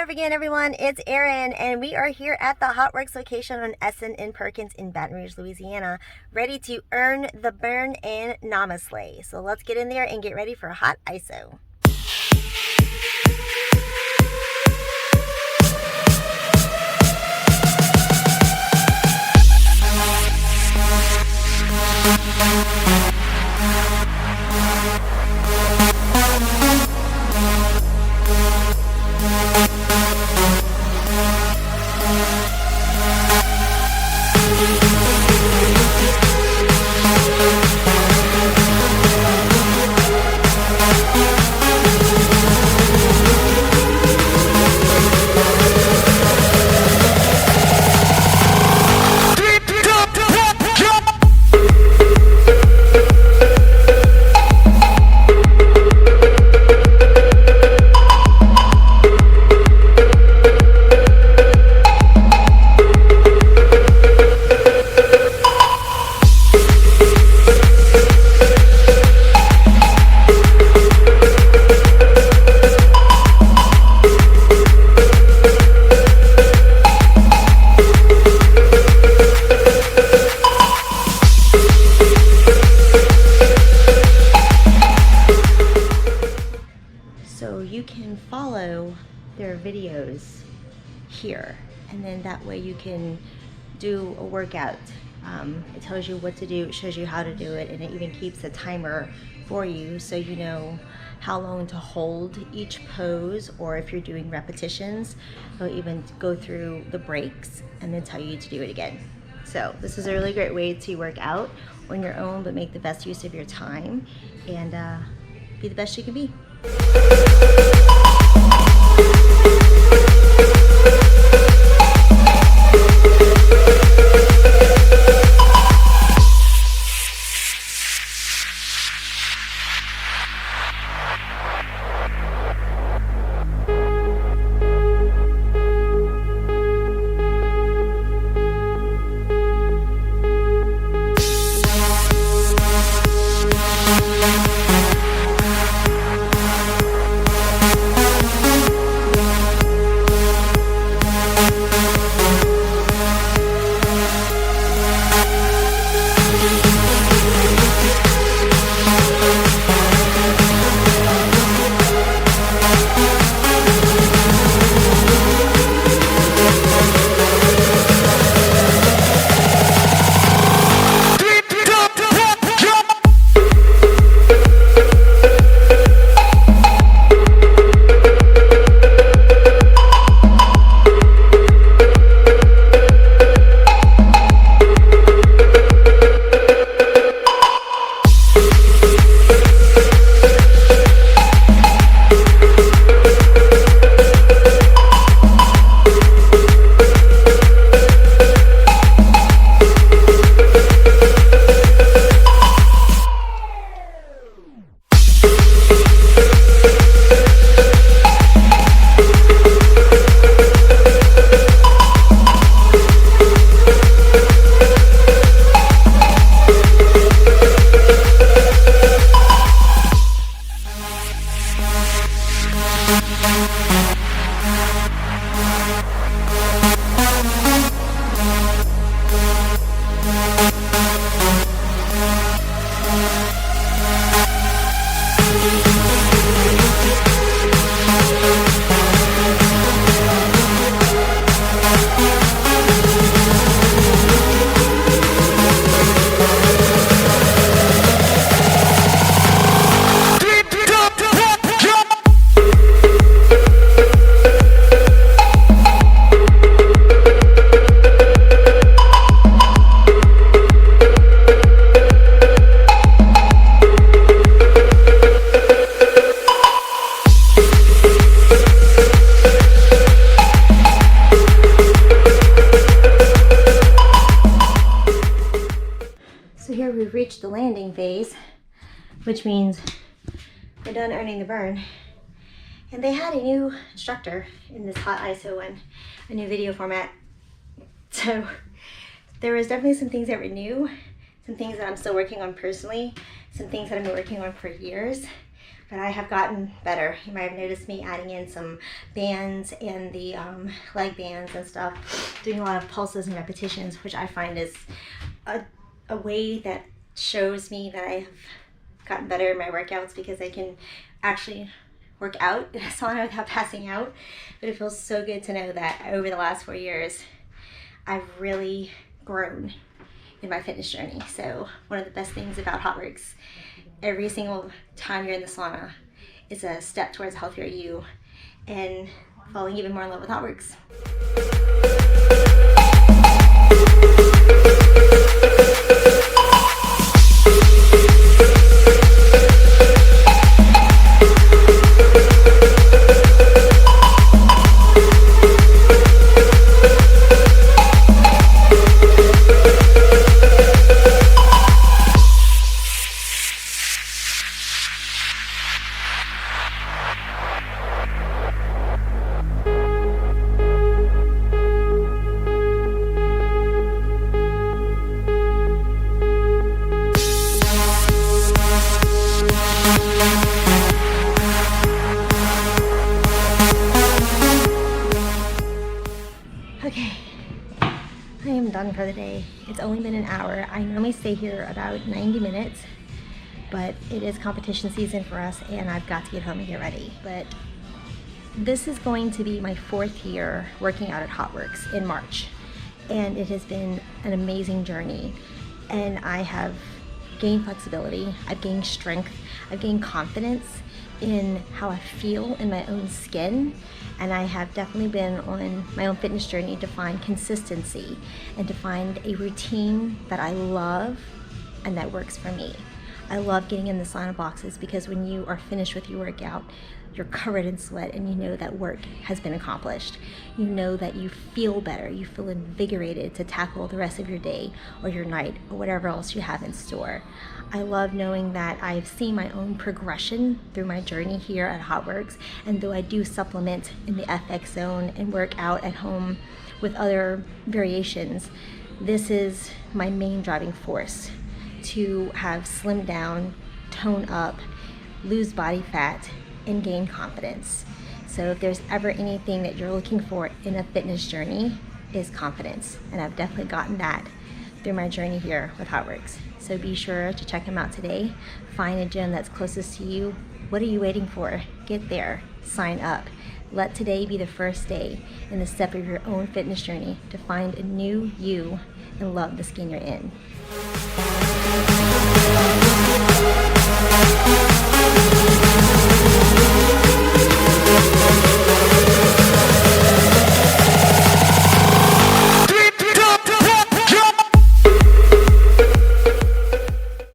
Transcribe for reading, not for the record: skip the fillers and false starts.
again, everyone. It's Erin, and we are here at the Hotworx location on Essen and Perkins in Baton Rouge, Louisiana, ready to earn the burn and namaste. So let's get in there and get ready for hot ISO. So you can follow their videos here, and then that way you can do a workout. It tells you what to do, it shows you how to do it, and it even keeps a timer for you so you know how long to hold each pose, or if you're doing repetitions, they'll even go through the breaks and then tell you to do it again. So this is a really great way to work out on your own, but make the best use of your time and be the best you can be. So here we've reached the landing phase, which means we're done earning the burn. And they had a new instructor in this hot ISO one, a new video format. So there was definitely some things that were new, some things that I'm still working on personally, some things that I've been working on for years. but I have gotten better. You might have noticed me adding in some bands and the leg bands and stuff, doing a lot of pulses and repetitions, which I find is a way that shows me that I have gotten better in my workouts, because I can actually work out in a sauna without passing out. But it feels so good to know that over the last 4 years, I've really grown in my fitness journey. So one of the best things about Hotworx, every single time you're in the sauna, is a step towards a healthier you and falling even more in love with Hotworx. Okay, I am done for the day. It's only been an hour. I normally stay here about 90 minutes, but it is competition season for us and I've got to get home and get ready. But this is going to be my 4th year working out at Hotworx in March, and it has been an amazing journey. And I have gained flexibility, I've gained strength, I've gained confidence in how I feel in my own skin, and I have definitely been on my own fitness journey to find consistency and to find a routine that I love and that works for me. I love getting in the sauna boxes because when you are finished with your workout, you're covered in sweat and you know that work has been accomplished. You know that you feel better, you feel invigorated to tackle the rest of your day or your night or whatever else you have in store. I love knowing that I've seen my own progression through my journey here at Hotworx, and though I do supplement in the FX zone and work out at home with other variations, this is my main driving force to have slimmed down, tone up, lose body fat, and gain confidence. So if there's ever anything that you're looking for in a fitness journey, is confidence. And I've definitely gotten that through my journey here with Hotworx. So be sure to check them out today. Find a gym that's closest to you. What are you waiting for? Get there, sign up. Let today be the first day in the step of your own fitness journey to find a new you and love the skin you're in.